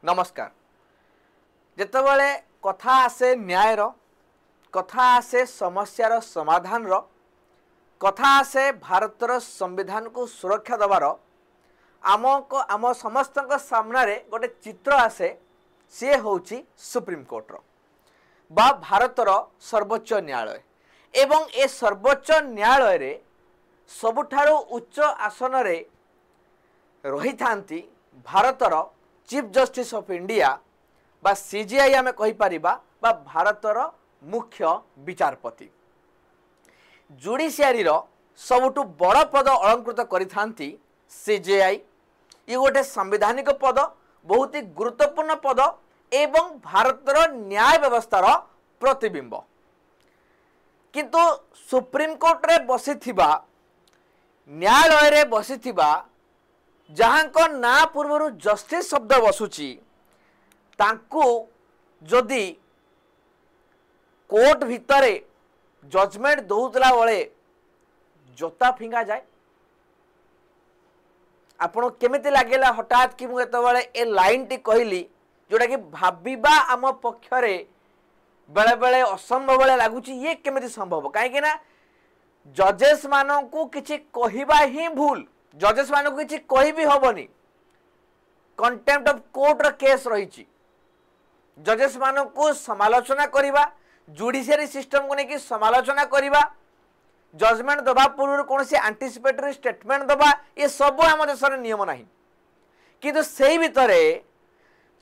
नमस्कार। जेतेबेले कथा आसे न्यायर कथा आसे समस्यार समाधान कथा आसे भारतर संविधान को सुरक्षा दबार आम समस्त सामने गोटे चित्र आसे सी होची सुप्रीम कोर्टर बा भारतर सर्वोच्च न्यायालय एवं ए सर्वोच्च न्यायालय रे सबुठारो उच्च आसन रे रही थांती भारतर चीफ जस्टिस ऑफ इंडिया बा सीजीआई आमे कहि परिबा बा भारतर मुख्य विचारपति जुडिशियरी रो सबुठु बड़ पद अलंकृत करि थांती सीजीआई। ये गोटे संवैधानिक पद बहुत ही गुरुत्वपूर्ण पद एवं भारतर न्याय व्यवस्थार प्रतिबिंब। किंतु सुप्रीम कोर्ट रे बसिथिबा न्यायालय रे बसिथिबा जहां ना पूर्व जस्टिस शब्द बसुची तांकु जदि कोर्ट भितर जजमेंट दौतला बेले जोता फिंगा जाए आपन केमिति लागेला हठात कि मुझे ए लाइन टी कहली जोटा कि भाबिबा आम पक्षरे बेले बेले असंभव बेले लगुच ये केमिति संभव कहीं ना जजेस मानू किछि कहिबा ही भूल जजेस मानू किछि कहि भी हबनी कंटेम्प्ट ऑफ कोर्ट रो केस रही जजेस मानू समालोचना करिबा जुडिशियरी सिस्टम को लेकिन समालोचना करिबा जजमेंट दबा पूर्व कौन से एंटीसिपेटरी स्टेटमेंट दबा ये सब आम देश नियम नहीं किंतु सेही भितरे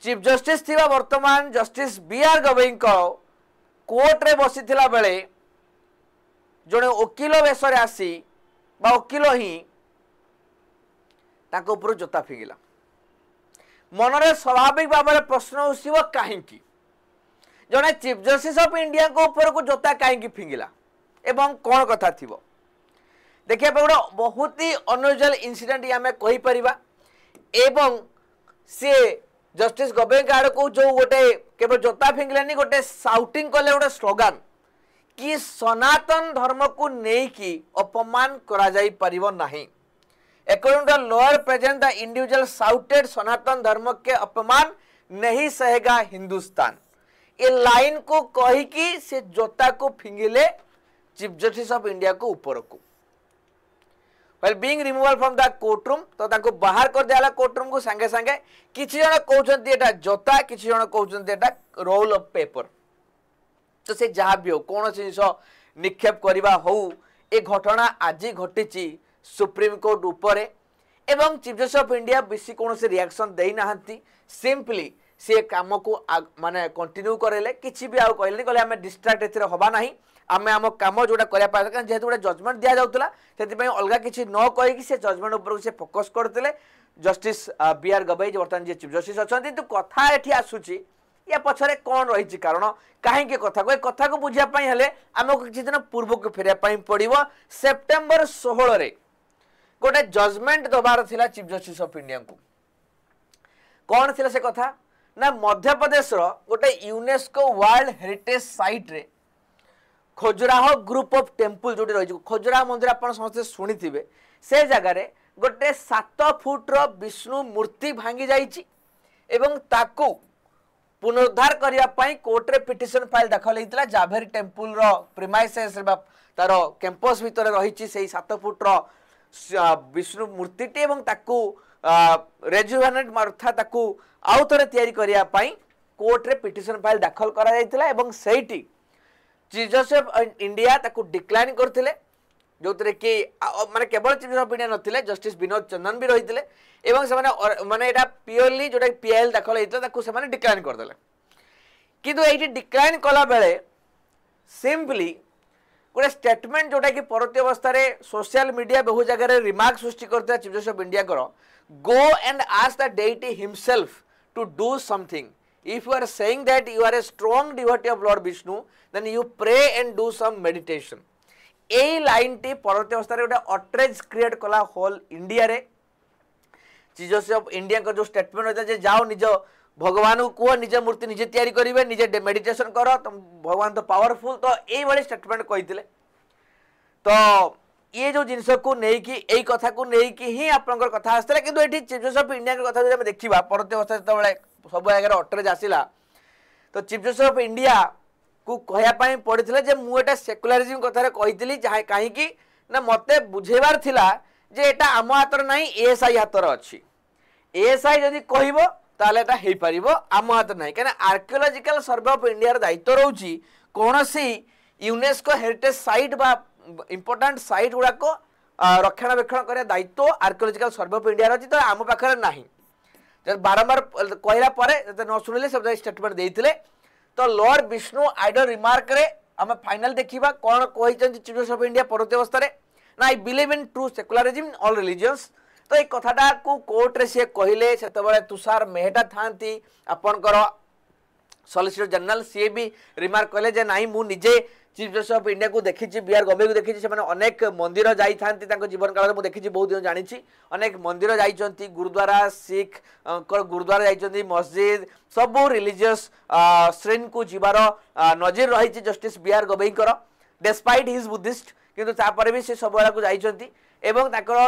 चीफ जस्टिस थिबा वर्तमान जस्टिस बी.आर. गवई कोर्ट रे बसिथिला बेले जड़े वकिल बेसरे आसी बा वकिल ही ताको ऊपर जोता फिंगिला मनरे स्वाभाविक भाव में प्रश्न उठिब कहीं जड़े चीफ जस्टिस ऑफ इंडिया को ऊपर को जोता कहीं फिंगिला एवं कौन कथा थिबो देखिए गोटे बहुत ही अनयूजुअल इनसीडेंट आम कही परिबा एवं सी जस्टिस गवई आड़ को जो गोटे केवल जोता फिंगलानी गोटे साउटिंग कले गोटे स्लोगान कि सनातन धर्म को नेकी अपमान करा जाई परिबो नहीं। According to lawyer present the individual shouted Sanatan Dharma के अपमान नहीं सहेगा हिंदुस्तान। ये लाइन को कही कि से जोता को फिंगिले चीफ जस्टिस ऑफ इंडिया को ऊपर को while being removal from the courtroom तो ताको बाहर कर दियाला कोर्टरूम को संगे संगे किछि जण कहउछन्ती एटा जोता किछि जण कहउछन्ती एटा रोल ऑफ पेपर। तो से जहाँ भी हो कौन से जिस निक्षेप करवा हो ए घटना आज घटी सुप्रीम कोर्ट उपरे एवं चीफ जस्टिस ऑफ इंडिया बेसी कौन से रिएक्शन दे ना सिंपली से काम को माने कंटिन्यू करेले किसी भी आउ कहले कहले आम डिस्ट्राक्ट एथरे हबा नहीं आम आम कम जोटा करा जेहेतु गोटे जजमेंट दि जाऊला से अलग किसी न कहीकि से जजमेंट उपर से फोकस करते जस्टिस बी.आर. गवई बर्तमान जी चीफ जस्टिस अच्छा तो कथा एठी आसुची या पछरे कौन रही कारण कहीं कथा को बुझापी हेले आमको किसी दिन पूर्व को फेरिया पड़ो सेप्टेम्बर 16 रे गोटे जजमेंट दबार थिला चीफ जस्टिस ऑफ इंडिया को कौन थिला से कथा ना मध्य प्रदेश रो गोटे यूनेस्को वर्ल्ड हेरिटेज साइट रे खजुराहो ग्रुप ऑफ टेम्पल जोटी रही खजुराहो मंदिर आप समस्त शुणी थे से जगार गोटे 7 फुट रो विष्णु मूर्ति भांगी जाइछि एवं ताकू पुनरुद्धार करने कोर्ट रे पिटिशन फाइल दाखल होता जाभेरी टेम्पल प्रिमाइसेस तार कैंपस भितर रही 7 फुट विष्णु मूर्ति एवं ताकू रेजुवेनेट अर्थात ताकू आउ थे या कोर्ट रे पिटिशन फाइल दाखल करा सेठी चीफ जस्टिस ऑफ इंडिया ताकू डिक्लाइन करथिले जो कि माने केवल चीफ जस्टिस ऑफ इंडिया नथिले जस्टिस विनोद चंदन भी रही एवं से माने एटा प्योरली जोटा पीएल दाखल होता ताकू से डिक्लाइन करदेले किंतु ये डिक्लाइन कला बेले सिंपली गोटे स्टेटमेंट जोटा कि परवर्ती अवस्था सोशल मीडिया बहु जगह रिमार्क सृष्टि करता chief justice of India go and ask the deity himself to do something if you are saying that you are a strong devotee of Lord Vishnu then you pray and do some meditation A line T परवर्ती अवस्था गोटे अट्रेज create कला whole India रे chief justice of India का जो statement होता है जाओ निज भगवान को कह निज मूर्ति निजे तैयारी करेंगे निजे मेडिटेशन कर तो भगवान तो पावरफुल तो ये स्टेटमेंट कही तो ये जो जिनस को लेकिन कथा को लेकिन ही आप कथा आसला कि चीफ जस्टिस ऑफ इंडिया कथा देखा परवर्ती अवस्था जो सब जगह अटरेज आसला तो चीफ जस्टिस ऑफ इंडिया को कहवाई पड़ता जे मुझे सेकुलरिज्म कथार कही कहीं ना मत बुझेबार थिला जे एटा आम हाथ ना एएसआई हाथर अच्छी एएसआई जदि कहब ताले हो पार आम हाथ ना कहीं आर्कियोलॉजिकल सर्वे ऑफ इंडिया दायित्व रोची कौन सी यूनेस्को हेरिटेज साइट बा इंपोर्टेंट साइट गुड़ाक रक्षणाबेक्षण कर दायित्व आर्कियोलॉजिकल सर्वे ऑफ इंडिया अच्छी तो आम पाखे ना बारंबार कहला न शुणिले सब स्टेटमेंट देते तो लॉर्ड विष्णु आइडल रिमार्क रे आम फाइनल देखा कौन कही चीफ जस्टिस ऑफ इंडिया परवर्ती अवस्था ना I believe in true secularism all religions तो ये कथाटा को कोर्ट रे सी कहले से तुषार मेहटा था आपणकर सॉलिसिटर जनरल सी भी रिमार्क कले जे नहीं मु निजे चीफ जस्टिस ऑफ इंडिया को देखी बीआर गंभीर को देखी से अनेक मंदिर जाती जीवन काल में देखी बहुत दिन जानी अनेक मंदिर जाइंट गुरुद्वारा सिख गुरुद्वारा जाइंट मस्जिद सबू रिलीजियस श्रेणी को जीवार नजर रही जस्टिस बीआर गवईकर डेस्पाइट हिज बुद्धिस्ट किंतु तापर भी से सब को जाइंट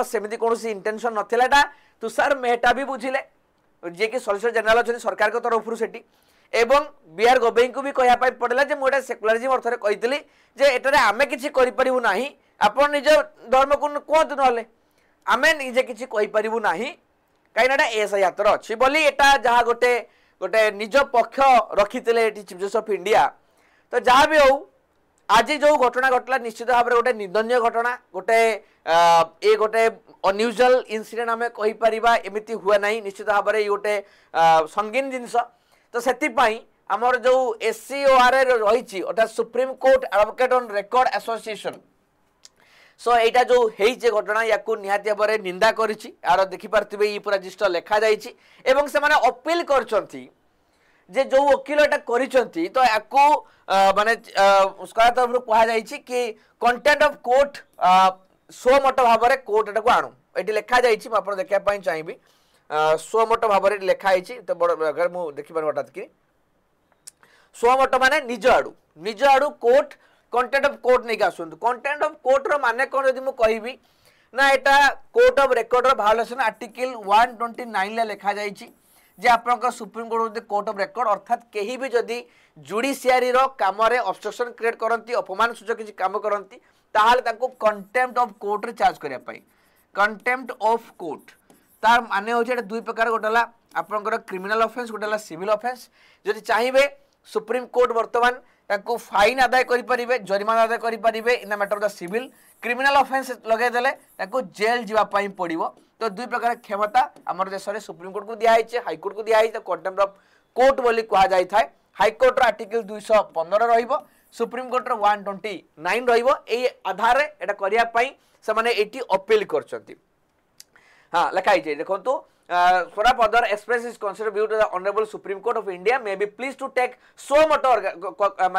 सेमती कौन इंटेंशन नाला तुषार मेहटा भी बुझिले जी कि सॉलिसिटर जनरल अच्छा सरकार के तरफ से एवं बीआर गवई को भी कहवाई पड़ा जे मुझे सेकुलरिज्म अर्थ में कही जे एटारे आमे किछि करि परिबु नाही आपण निज धर्म को कहतु ना आमे निजे किछि कहि परिबु नाही कहीं एएसआई हाथ अच्छी बोली एटा जहाँ गोटे गोटे निज पक्ष रखिते चीफ जस्टिस ऑफ इंडिया तो जहाँ भी हो आज जो घटना घटला निश्चित भाव में गोटे निंदनीय घटना गोटे ये गोटे अनयूजुअल इनसीडेंट आम कहीपर एमती हुए ना निश्चित भाव में गोटे संगीन जिनस तो से आमर जो एससीओआर रही अर्थात supreme court advocate on record association so यहाँ जो होइछे घटना या निहाती भाव में निंदा करिछि यार देखिपारे ये पूरा जिस्ट लिखा जाइछि एवं से माने अपील करछंती जे जो वकील एटा करिछंती तो याकू माने उसका तरफ कहा जाइछि कि कंटेंट ऑफ कोर्ट सो मट भाव में कोर्ट एटा को आणु एटी लिखा जाइछि म आपण देखिया पई चाहिबी सो मट भाव में लिखा जाइछि तो बड़ अगर मु देखि पार हटात कि सो मट माने निज आडू कोर्ट कंटेंट ऑफ कोर्ट नहीं आसुंतु कंटेंट ऑफ कोर्ट रो माने कोन यदि मु कहिबी ना एटा कोर्ट ऑफ रिकॉर्ड रो वायोलेशन आर्टिकल 129 ले लिखा जाइछि जे आपनका supreme court court of record अर्थात कहीं भी जदि जुडिशियरी रो काम रे ऑब्स्ट्रक्शन क्रिएट करंती अपमान सूचक किसी काम करंती ताहाले ताको कंटेम्प्ट ऑफ कोर्ट रे चार्ज करिया पई कंटेम्प्ट ऑफ कोर्ट तार माने हो जे दुई प्रकार गोटला आपनकर क्रिमिनल ऑफेंस गोटला सिविल ऑफेंस जदि चाहिबे सुप्रीम कोर्ट वर्तमान ताको फाइन आदाय करि परिबे जरिमाना आदाय करि परिबे in the matter of the civil criminal offence लगे देले ताको जेल जीवा पई पड़िबो तो दुई प्रकार क्षमता आमर देश में सुप्रीम कोर्ट को दिखाई हाईकोर्ट को दिखाई कंटेम्प्ट ऑफ कोर्ट बोली कह जाए हाईकोर्ट आर्टिकल 215 रहिबो सुप्रीम कोर्ट 129 रहिबो ए आधार रे एटा करिया पई से माने एटी अपील करचंती हां लिखाई जे देखंतु Swarab Other express his considered view to the Honorable Supreme Court of India may be pleased to take so much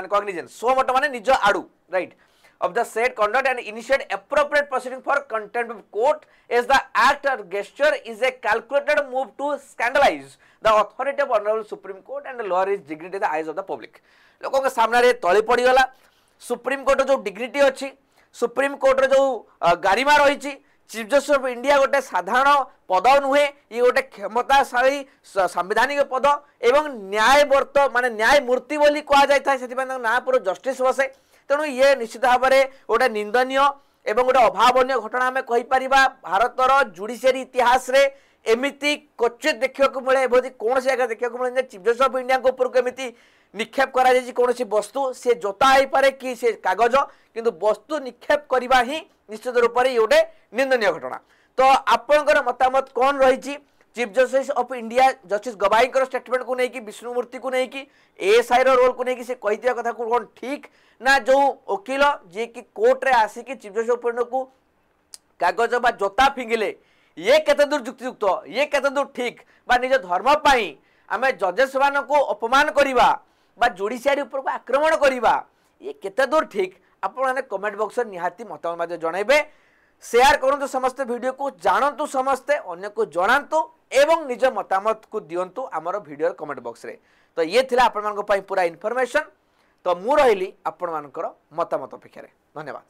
cognizance. So much mane nijo adu, right? Of the said conduct and initiate appropriate proceeding for contempt of court as the act or gesture is a calculated move to scandalize the authority of Honorable Supreme Court and lower its dignity in the eyes of the public. लोगों के सामने रे तली पड़ी गला supreme court जो dignity अच्छी supreme court जो गारिमा रही चीफ जस्टिस ऑफ इंडिया गोटे साधारण पद नुहे ये गोटे क्षमताशाली संवैधानिक पद एवं न्यायवर्त माने न्यायमूर्ति बोली कह जाए से ना पूरा जस्टिस बसे तेणु ये निश्चित भाव में गोटे निंदनीय एवं गोटे अभावन घटना आम कहीपर भारतर जुडिशियरी इतिहास रे एमती क्वचित देखा मिले कौन जगह देखा मिले चीफ जस्टिस ऑफ इंडिया ऊपर को निक्षेप करा कौन वस्तु सी जोता हो पारे कि से कागज किंतु वस्तु निक्षेप करवा ही निश्चित रूप से गोटे निंदनीय घटना तो आपंकर मतामत कौन रही chief justice of India justice गवाई स्टेटमेंट को लेकिन विष्णुमूर्ति को लेकिन एएसआई रोल को लेकिन से कही कथा को कौन ठीक ना जो वकिल जी की कोर्ट रे आसिक चीफ जस्टिस ऑफ इंडिया को कागज बा जोता फिंगिले ये केते दूर युक्तियुक्त ये केते दूर ठीक बा निज धर्म पाई आमे जजेस मान को अपमान करिबा बा जुडिशियरी ऊपर को आक्रमण करिबा ये केते दूर ठीक आपण माने कमेंट बॉक्स में निहाती मतामत माध्यम जनइबे शेयर करंतु समस्त वीडियो को जानतु समस्ते अन्य को जणांतु एवं निज मतामत को दियंतु आमर वीडियो कमेंट बॉक्स रे तो ये थिला आपण मानको पई पूरा इन्फॉर्मेशन तो मु रहिली आपण मानकर मतामत अपेक्षा रे धन्यवाद।